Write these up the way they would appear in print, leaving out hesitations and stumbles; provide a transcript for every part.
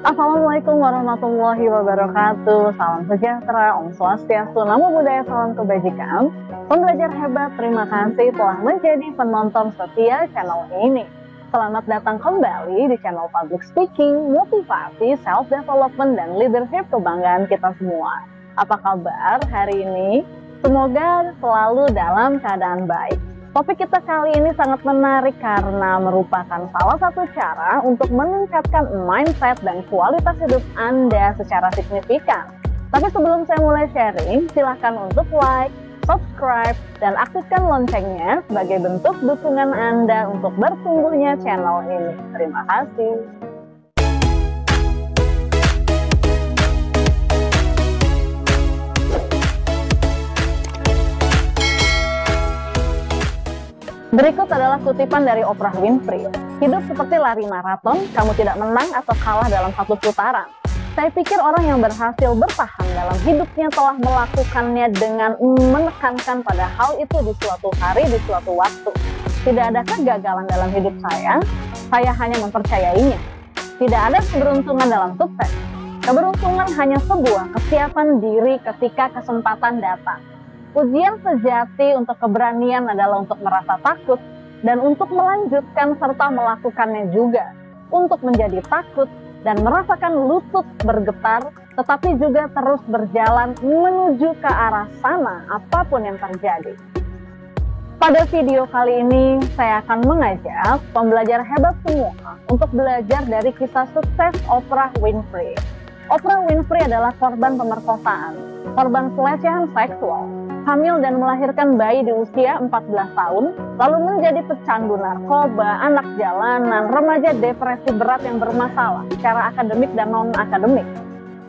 Assalamualaikum warahmatullahi wabarakatuh. Salam sejahtera, Om Swastiastu, Namo Buddhaya, salam kebajikan. Pembelajar hebat, terima kasih telah menjadi penonton setia channel ini. Selamat datang kembali di channel Public Speaking, Motivasi, Self-Development, dan Leadership kebanggaan kita semua. Apa kabar hari ini? Semoga selalu dalam keadaan baik. Topik kita kali ini sangat menarik karena merupakan salah satu cara untuk meningkatkan mindset dan kualitas hidup Anda secara signifikan. Tapi sebelum saya mulai sharing, silahkan untuk like, subscribe, dan aktifkan loncengnya sebagai bentuk dukungan Anda untuk bertumbuhnya channel ini. Terima kasih. Berikut adalah kutipan dari Oprah Winfrey. Hidup seperti lari maraton, kamu tidak menang atau kalah dalam satu putaran. Saya pikir orang yang berhasil bertahan dalam hidupnya telah melakukannya dengan menekankan pada hal itu di suatu hari, di suatu waktu. Tidak ada kegagalan dalam hidup saya hanya mempercayainya. Tidak ada keberuntungan dalam sukses. Keberuntungan hanya sebuah kesiapan diri ketika kesempatan datang. Ujian sejati untuk keberanian adalah untuk merasa takut dan untuk melanjutkan serta melakukannya juga. Untuk menjadi takut dan merasakan lutut bergetar, tetapi juga terus berjalan menuju ke arah sana apapun yang terjadi. Pada video kali ini, saya akan mengajak pembelajar hebat semua untuk belajar dari kisah sukses Oprah Winfrey. Oprah Winfrey adalah korban pemerkosaan, korban pelecehan seksual, hamil dan melahirkan bayi di usia 14 tahun, lalu menjadi pecandu narkoba, anak jalanan, remaja depresi berat yang bermasalah secara akademik dan non-akademik.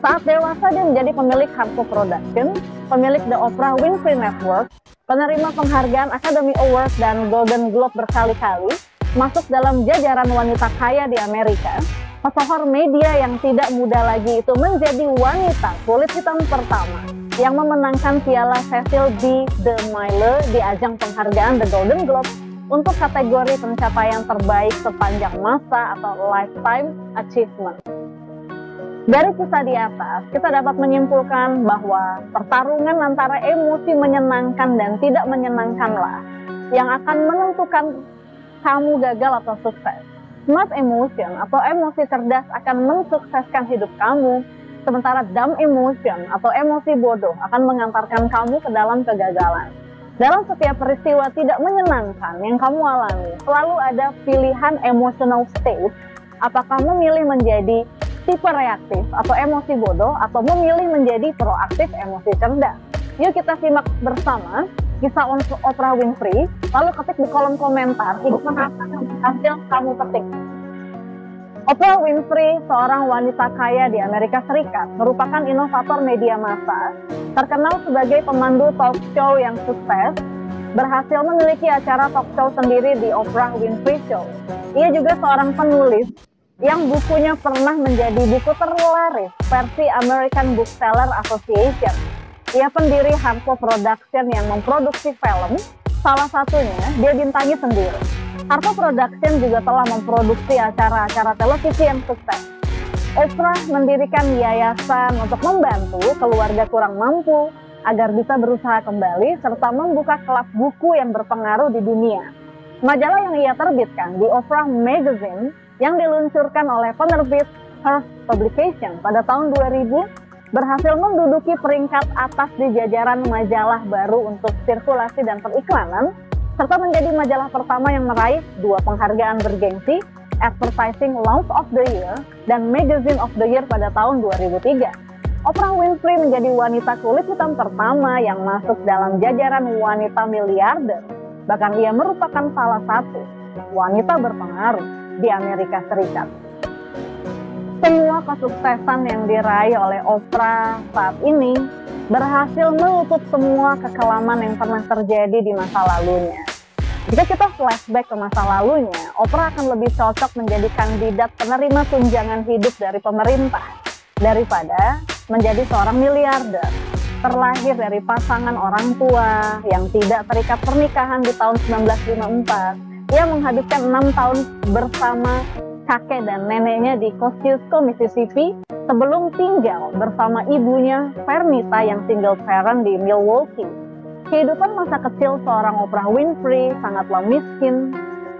Saat dewasa dia menjadi pemilik Harpo Production, pemilik The Oprah Winfrey Network, penerima penghargaan Academy Award dan Golden Globe berkali-kali, masuk dalam jajaran wanita kaya di Amerika. Pesohor media yang tidak muda lagi itu menjadi wanita kulit hitam pertama yang memenangkan piala Cecil B. DeMille di ajang penghargaan The Golden Globe untuk kategori pencapaian terbaik sepanjang masa atau Lifetime Achievement. Dari kisah di atas, kita dapat menyimpulkan bahwa pertarungan antara emosi menyenangkan dan tidak menyenangkanlah yang akan menentukan kamu gagal atau sukses. Smart emotion atau emosi cerdas akan mensukseskan hidup kamu, sementara dumb emotion atau emosi bodoh akan mengantarkan kamu ke dalam kegagalan. Dalam setiap peristiwa tidak menyenangkan yang kamu alami, selalu ada pilihan emotional state, apakah memilih menjadi tipe reaktif atau emosi bodoh, atau memilih menjadi proaktif emosi cerdas. Yuk kita simak bersama kisah Oprah Winfrey, lalu ketik di kolom komentar hikmah apa yang berhasil kamu petik. Oprah Winfrey, seorang wanita kaya di Amerika Serikat, merupakan inovator media massa, terkenal sebagai pemandu talk show yang sukses, berhasil memiliki acara talk show sendiri di Oprah Winfrey Show. Ia juga seorang penulis yang bukunya pernah menjadi buku terlaris versi American Bookseller Association. Ia pendiri Harpo Production yang memproduksi film, salah satunya dia bintangi sendiri. Harpo Production juga telah memproduksi acara-acara televisi yang sukses. Oprah mendirikan yayasan untuk membantu keluarga kurang mampu agar bisa berusaha kembali serta membuka klub buku yang berpengaruh di dunia. Majalah yang ia terbitkan, The Oprah Magazine, yang diluncurkan oleh penerbit Hearst Publication pada tahun 2000, berhasil menduduki peringkat atas di jajaran majalah baru untuk sirkulasi dan periklanan, serta menjadi majalah pertama yang meraih 2 penghargaan bergengsi, Advertising Launch of the Year dan Magazine of the Year pada tahun 2003. Oprah Winfrey menjadi wanita kulit hitam pertama yang masuk dalam jajaran wanita miliarder. Bahkan ia merupakan salah satu wanita berpengaruh di Amerika Serikat. Semua kesuksesan yang diraih oleh Oprah saat ini berhasil menutup semua kekelaman yang pernah terjadi di masa lalunya. Jika kita flashback ke masa lalunya, Oprah akan lebih cocok menjadi kandidat penerima tunjangan hidup dari pemerintah daripada menjadi seorang miliarder. Terlahir dari pasangan orang tua yang tidak terikat pernikahan di tahun 1954, ia menghabiskan 6 tahun bersama kakek dan neneknya di Kosciuszko, Mississippi, sebelum tinggal bersama ibunya Vernita yang single parent di Milwaukee. Kehidupan masa kecil seorang Oprah Winfrey sangatlah miskin,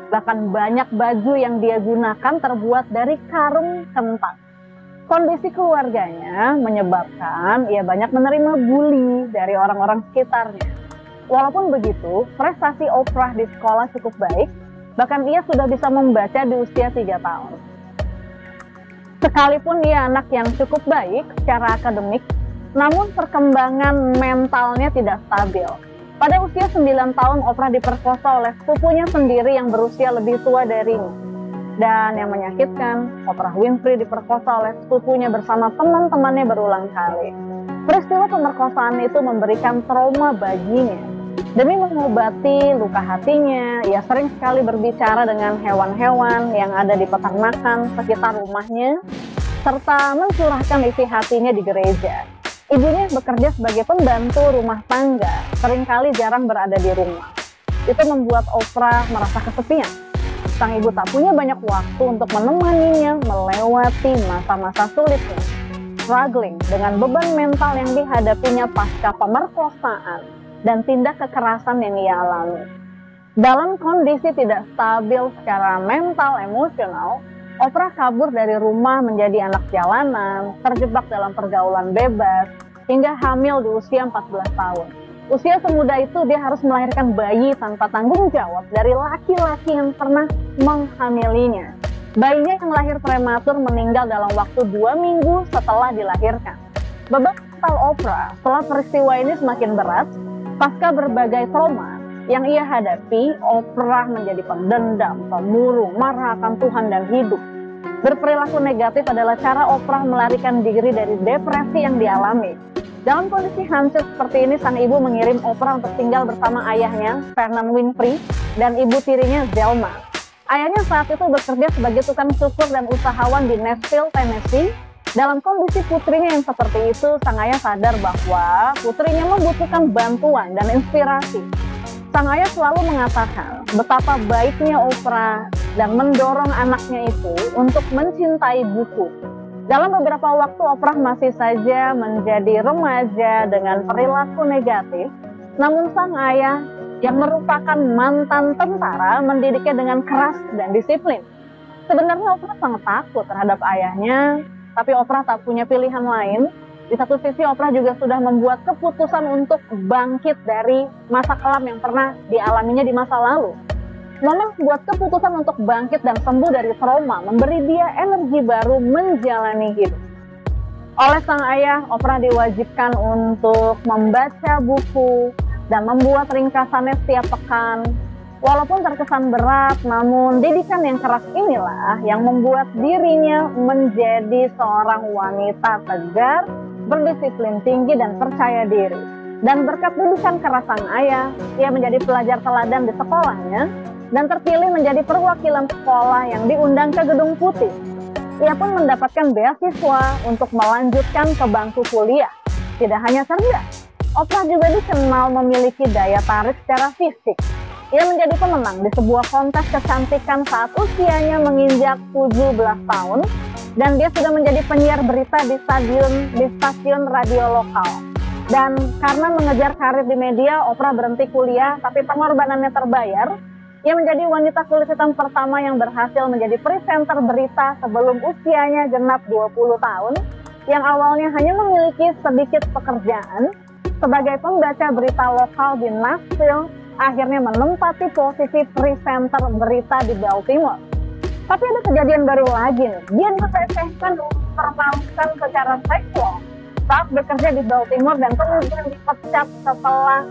bahkan banyak baju yang dia gunakan terbuat dari karung kentang. Kondisi keluarganya menyebabkan ia banyak menerima bully dari orang-orang sekitarnya. Walaupun begitu, prestasi Oprah di sekolah cukup baik, bahkan ia sudah bisa membaca di usia 3 tahun. Sekalipun ia anak yang cukup baik secara akademik, namun perkembangan mentalnya tidak stabil. Pada usia 9 tahun, Oprah diperkosa oleh sepupunya sendiri yang berusia lebih tua darinya. Dan yang menyakitkan, Oprah Winfrey diperkosa oleh sepupunya bersama teman-temannya berulang kali. Peristiwa pemerkosaan itu memberikan trauma baginya. Demi mengobati luka hatinya, ia sering sekali berbicara dengan hewan-hewan yang ada di peternakan sekitar rumahnya, serta mencurahkan isi hatinya di gereja. Ibunya bekerja sebagai pembantu rumah tangga, seringkali jarang berada di rumah. Itu membuat Oprah merasa kesepian. Sang ibu tak punya banyak waktu untuk menemaninya melewati masa-masa sulitnya, struggling dengan beban mental yang dihadapinya pasca pemerkosaan dan tindak kekerasan yang ia alami. Dalam kondisi tidak stabil secara mental emosional, Oprah kabur dari rumah menjadi anak jalanan, terjebak dalam pergaulan bebas, hingga hamil di usia 14 tahun. Usia semuda itu dia harus melahirkan bayi tanpa tanggung jawab dari laki-laki yang pernah menghamilinya. Bayinya yang lahir prematur meninggal dalam waktu 2 minggu setelah dilahirkan. Beban mental Oprah setelah peristiwa ini semakin berat. Pasca berbagai trauma yang ia hadapi, Oprah menjadi pendendam, pemurung, marah akan Tuhan dan hidup. Berperilaku negatif adalah cara Oprah melarikan diri dari depresi yang dialami. Dalam kondisi hancur seperti ini, sang ibu mengirim Oprah untuk tinggal bersama ayahnya, Vernon Winfrey, dan ibu tirinya, Zelma. Ayahnya saat itu bekerja sebagai tukang cukur dan usahawan di Nashville, Tennessee. Dalam kondisi putrinya yang seperti itu, sang ayah sadar bahwa putrinya membutuhkan bantuan dan inspirasi. Sang ayah selalu mengatakan betapa baiknya Oprah dan mendorong anaknya itu untuk mencintai buku. Dalam beberapa waktu, Oprah masih saja menjadi remaja dengan perilaku negatif, namun sang ayah yang merupakan mantan tentara mendidiknya dengan keras dan disiplin. Sebenarnya Oprah sangat takut terhadap ayahnya, tapi Oprah tak punya pilihan lain. Di satu sisi, Oprah juga sudah membuat keputusan untuk bangkit dari masa kelam yang pernah dialaminya di masa lalu. Memang membuat keputusan untuk bangkit dan sembuh dari trauma memberi dia energi baru menjalani hidup. Oleh sang ayah, Oprah diwajibkan untuk membaca buku dan membuat ringkasannya setiap pekan. Walaupun terkesan berat, namun didikan yang keras inilah yang membuat dirinya menjadi seorang wanita tegar, berdisiplin tinggi dan percaya diri. Dan berkat didikan keras sang ayah, ia menjadi pelajar teladan di sekolahnya dan terpilih menjadi perwakilan sekolah yang diundang ke Gedung Putih. Ia pun mendapatkan beasiswa untuk melanjutkan ke bangku kuliah. Tidak hanya cerdas, Oprah juga dikenal memiliki daya tarik secara fisik. Ia menjadi pemenang di sebuah kontes kecantikan saat usianya menginjak 17 tahun, dan dia sudah menjadi penyiar berita di stasiun radio lokal. Dan karena mengejar karir di media, Oprah berhenti kuliah, tapi pengorbanannya terbayar. Ia menjadi wanita kulit hitam pertama yang berhasil menjadi presenter berita sebelum usianya genap 20 tahun, yang awalnya hanya memiliki sedikit pekerjaan. Sebagai pembaca berita lokal di Nashville, akhirnya menempati posisi presenter berita di Baltimore. Tapi ada kejadian baru lagi nih. Dia dipercayai mempermalukan secara seksual saat bekerja di Baltimore dan kemudian dipecat setelah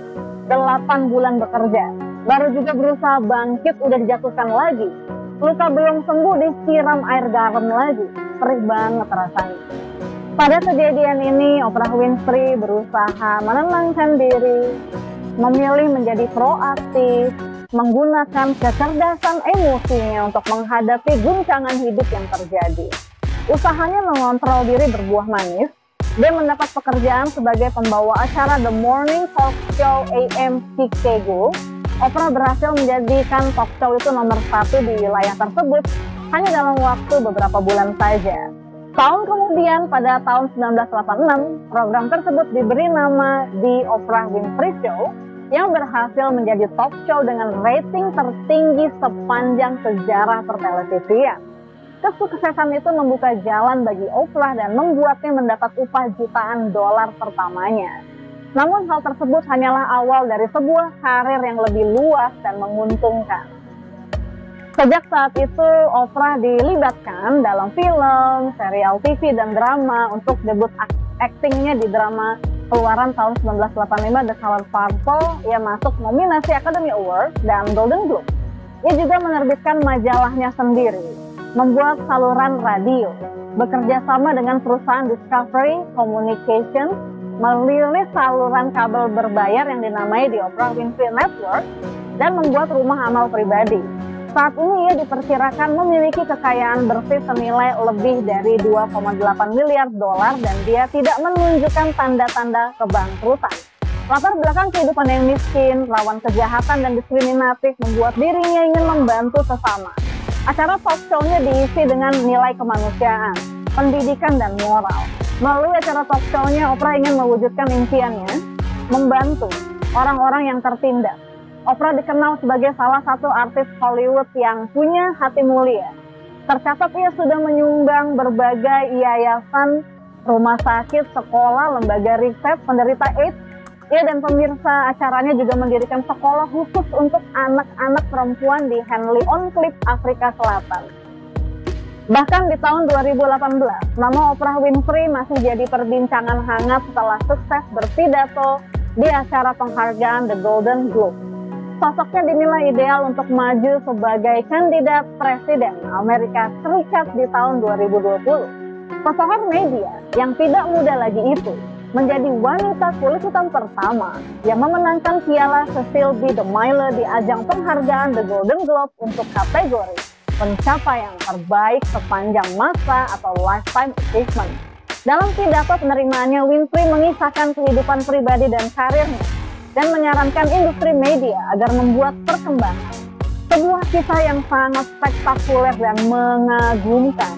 8 bulan bekerja. Baru juga berusaha bangkit, udah dijatuhkan lagi. Luka belum sembuh, disiram air garam lagi. Perih banget rasanya. Pada kejadian ini, Oprah Winfrey berusaha menenangkan diri, memilih menjadi proaktif, menggunakan kecerdasan emosinya untuk menghadapi guncangan hidup yang terjadi. Usahanya mengontrol diri berbuah manis. Dia mendapat pekerjaan sebagai pembawa acara The Morning Talk Show AM Chicago. Oprah berhasil menjadikan talk show itu nomor 1 di wilayah tersebut hanya dalam waktu beberapa bulan saja. Tahun kemudian, pada tahun 1986, program tersebut diberi nama The Oprah Winfrey Show yang berhasil menjadi talk show dengan rating tertinggi sepanjang sejarah pertelevisian. Kesuksesan itu membuka jalan bagi Oprah dan membuatnya mendapat upah jutaan dolar pertamanya. Namun hal tersebut hanyalah awal dari sebuah karir yang lebih luas dan menguntungkan. Sejak saat itu, Oprah dilibatkan dalam film, serial TV, dan drama. Untuk debut aktingnya di drama keluaran tahun 1985 The Color Purple, ia masuk nominasi Academy Award dan Golden Globe. Ia juga menerbitkan majalahnya sendiri, membuat saluran radio, bekerja sama dengan perusahaan Discovery Communications, merilis saluran kabel berbayar yang dinamai The Oprah Winfrey Network, dan membuat rumah amal pribadi. Saat ini ia diperkirakan memiliki kekayaan bersih senilai lebih dari 2,8 miliar dolar dan dia tidak menunjukkan tanda-tanda kebangkrutan. Latar belakang kehidupan yang miskin, rawan kejahatan dan diskriminatif membuat dirinya ingin membantu sesama. Acara talk show-nya diisi dengan nilai kemanusiaan, pendidikan, dan moral. Melalui acara talk show-nya, Oprah ingin mewujudkan impiannya, membantu orang-orang yang tertindas. Oprah dikenal sebagai salah satu artis Hollywood yang punya hati mulia. Tercatat ia sudah menyumbang berbagai yayasan, rumah sakit, sekolah, lembaga riset, penderita AIDS. Ia dan pemirsa acaranya juga mendirikan sekolah khusus untuk anak-anak perempuan di Henley-on-Klip, Afrika Selatan. Bahkan di tahun 2018, nama Oprah Winfrey masih jadi perbincangan hangat setelah sukses berpidato di acara penghargaan The Golden Globe. Sosoknya dinilai ideal untuk maju sebagai kandidat presiden Amerika Serikat di tahun 2020. Pesohor media yang tidak muda lagi itu menjadi wanita kulit hitam pertama yang memenangkan piala Cecil B. DeMille di ajang penghargaan The Golden Globe untuk kategori pencapaian terbaik sepanjang masa atau Lifetime Achievement. Dalam pidato penerimaannya, Winfrey mengisahkan kehidupan pribadi dan karirnya dan menyarankan industri media agar membuat perkembangan. Sebuah kisah yang sangat spektakuler dan mengagumkan.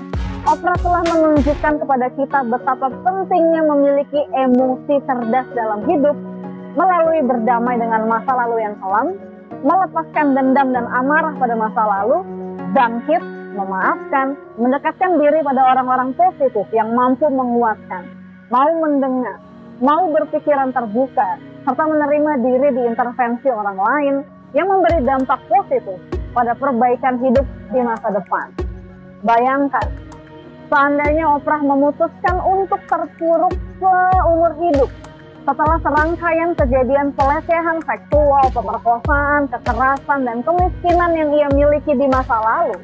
Oprah telah menunjukkan kepada kita betapa pentingnya memiliki emosi cerdas dalam hidup, melalui berdamai dengan masa lalu yang kelam, melepaskan dendam dan amarah pada masa lalu, bangkit, memaafkan, mendekatkan diri pada orang-orang positif yang mampu menguatkan, mau mendengar, mau berpikiran terbuka, serta menerima diri diintervensi orang lain yang memberi dampak positif pada perbaikan hidup di masa depan. Bayangkan, seandainya Oprah memutuskan untuk terpuruk seumur hidup setelah serangkaian kejadian pelecehan seksual, pemerkosaan, kekerasan, dan kemiskinan yang ia miliki di masa lalu,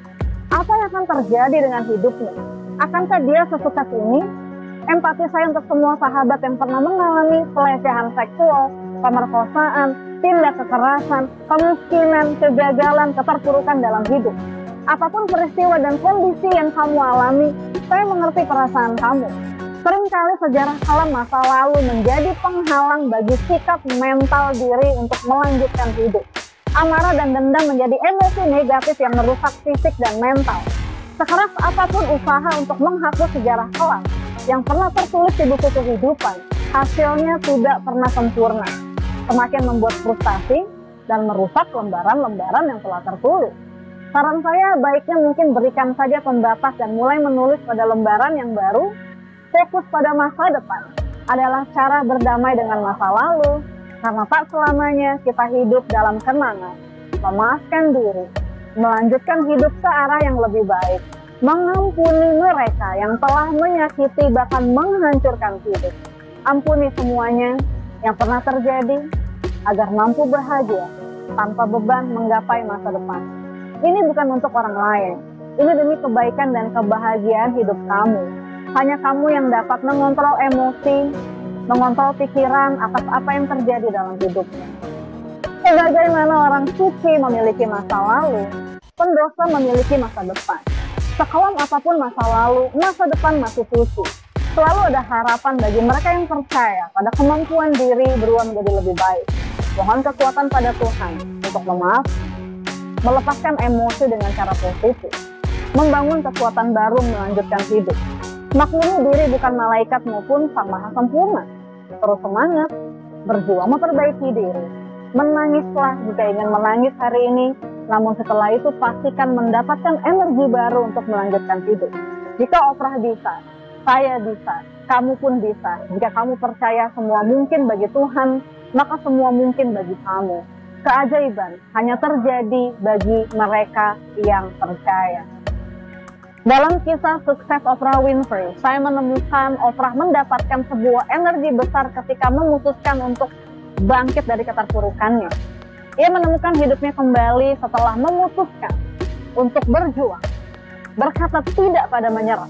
apa yang akan terjadi dengan hidupnya? Akankah dia sesukses ini? Empati saya untuk semua sahabat yang pernah mengalami pelecehan seksual, pemerkosaan, tindak kekerasan, kemiskinan, kegagalan, keterpurukan dalam hidup. Apapun peristiwa dan kondisi yang kamu alami, saya mengerti perasaan kamu. Seringkali sejarah kelam masa lalu menjadi penghalang bagi sikap mental diri untuk melanjutkan hidup. Amarah dan dendam menjadi emosi negatif yang merusak fisik dan mental. Sekeras apapun usaha untuk menghapus sejarah kelam yang pernah tertulis di buku kehidupan, hasilnya tidak pernah sempurna. Semakin membuat frustasi dan merusak lembaran-lembaran yang telah tertulis. Saran saya baiknya mungkin berikan saja pembatas dan mulai menulis pada lembaran yang baru. Fokus pada masa depan adalah cara berdamai dengan masa lalu, karena tak selamanya kita hidup dalam kenangan. Memaafkan diri, melanjutkan hidup ke arah yang lebih baik, mengampuni mereka yang telah menyakiti bahkan menghancurkan hidup. Ampuni semuanya yang pernah terjadi agar mampu bahagia tanpa beban menggapai masa depan. Ini bukan untuk orang lain, ini demi kebaikan dan kebahagiaan hidup kamu. Hanya kamu yang dapat mengontrol emosi, mengontrol pikiran atas apa yang terjadi dalam hidupnya. Sebagaimana orang suci memiliki masa lalu, pendosa memiliki masa depan. Sekelam apapun masa lalu, masa depan masih suci. Selalu ada harapan bagi mereka yang percaya pada kemampuan diri berubah menjadi lebih baik. Mohon kekuatan pada Tuhan untuk memaaf, melepaskan emosi dengan cara positif. membangun kekuatan baru melanjutkan hidup. Maklumi diri bukan malaikat maupun Sang Maha Sempurna. Terus semangat, berjuang memperbaiki diri. Menangislah jika ingin menangis hari ini, namun setelah itu pastikan mendapatkan energi baru untuk melanjutkan hidup. Jika Oprah bisa, saya bisa, kamu pun bisa. Jika kamu percaya semua mungkin bagi Tuhan, maka semua mungkin bagi kamu. Keajaiban hanya terjadi bagi mereka yang percaya. Dalam kisah sukses Oprah Winfrey, saya menemukan Oprah mendapatkan sebuah energi besar ketika memutuskan untuk bangkit dari keterpurukannya. Ia menemukan hidupnya kembali setelah memutuskan untuk berjuang, berkata tidak pada menyerah.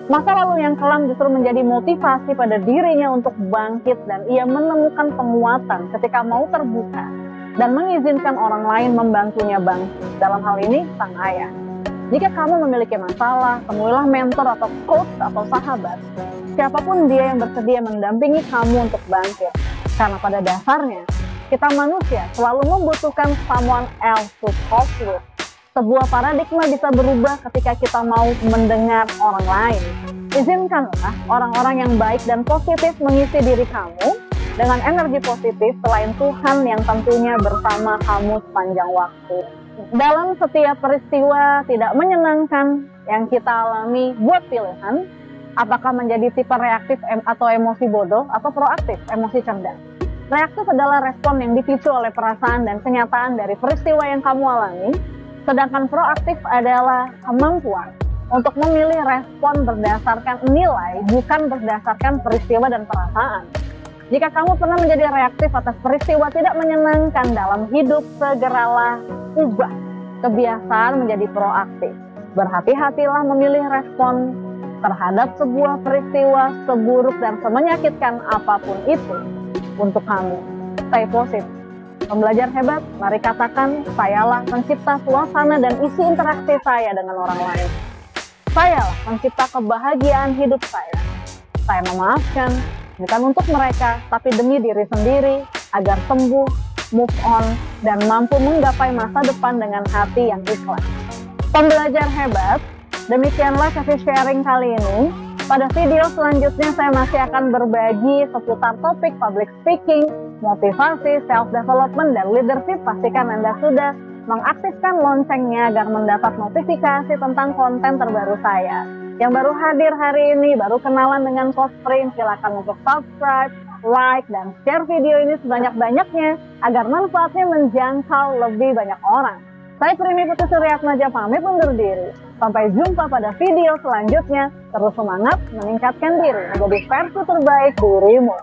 Masa lalu yang kelam justru menjadi motivasi pada dirinya untuk bangkit, dan ia menemukan penguatan ketika mau terbuka dan mengizinkan orang lain membantunya bangkit. Dalam hal ini, sang ayah. Jika kamu memiliki masalah, temuilah mentor atau coach atau sahabat, siapapun dia yang bersedia mendampingi kamu untuk bangkit. Karena pada dasarnya, kita manusia selalu membutuhkan someone else to talk with. Sebuah paradigma bisa berubah ketika kita mau mendengar orang lain. Izinkanlah orang-orang yang baik dan positif mengisi diri kamu dengan energi positif selain Tuhan yang tentunya bersama kamu sepanjang waktu. Dalam setiap peristiwa tidak menyenangkan yang kita alami, buat pilihan, apakah menjadi tipe reaktif atau emosi bodoh, atau proaktif, emosi cerdas. Reaktif adalah respon yang dipicu oleh perasaan dan kenyataan dari peristiwa yang kamu alami, sedangkan proaktif adalah kemampuan untuk memilih respon berdasarkan nilai, bukan berdasarkan peristiwa dan perasaan. Jika kamu pernah menjadi reaktif atas peristiwa tidak menyenangkan dalam hidup, segeralah ubah kebiasaan menjadi proaktif. Berhati-hatilah memilih respon terhadap sebuah peristiwa seburuk dan semenyakitkan apapun itu untuk kamu. Stay positif. Pembelajar hebat, mari katakan, sayalah pencipta suasana dan isi interaksi saya dengan orang lain. Sayalah pencipta kebahagiaan hidup saya. Saya memaafkan, bukan untuk mereka, tapi demi diri sendiri, agar sembuh, move on, dan mampu menggapai masa depan dengan hati yang ikhlas. Pembelajar hebat, demikianlah sesi sharing kali ini. Pada video selanjutnya saya masih akan berbagi seputar topik public speaking, motivasi, self-development, dan leadership. Pastikan Anda sudah mengaktifkan loncengnya agar mendapat notifikasi tentang konten terbaru saya. Yang baru hadir hari ini, baru kenalan dengan Coach Prim, silakan untuk subscribe, like, dan share video ini sebanyak-banyaknya agar manfaatnya menjangkau lebih banyak orang. Saya Primi Putri Suryatmaja pamit undur diri. Sampai jumpa pada video selanjutnya. Terus semangat meningkatkan diri menjadi versi terbaik dirimu.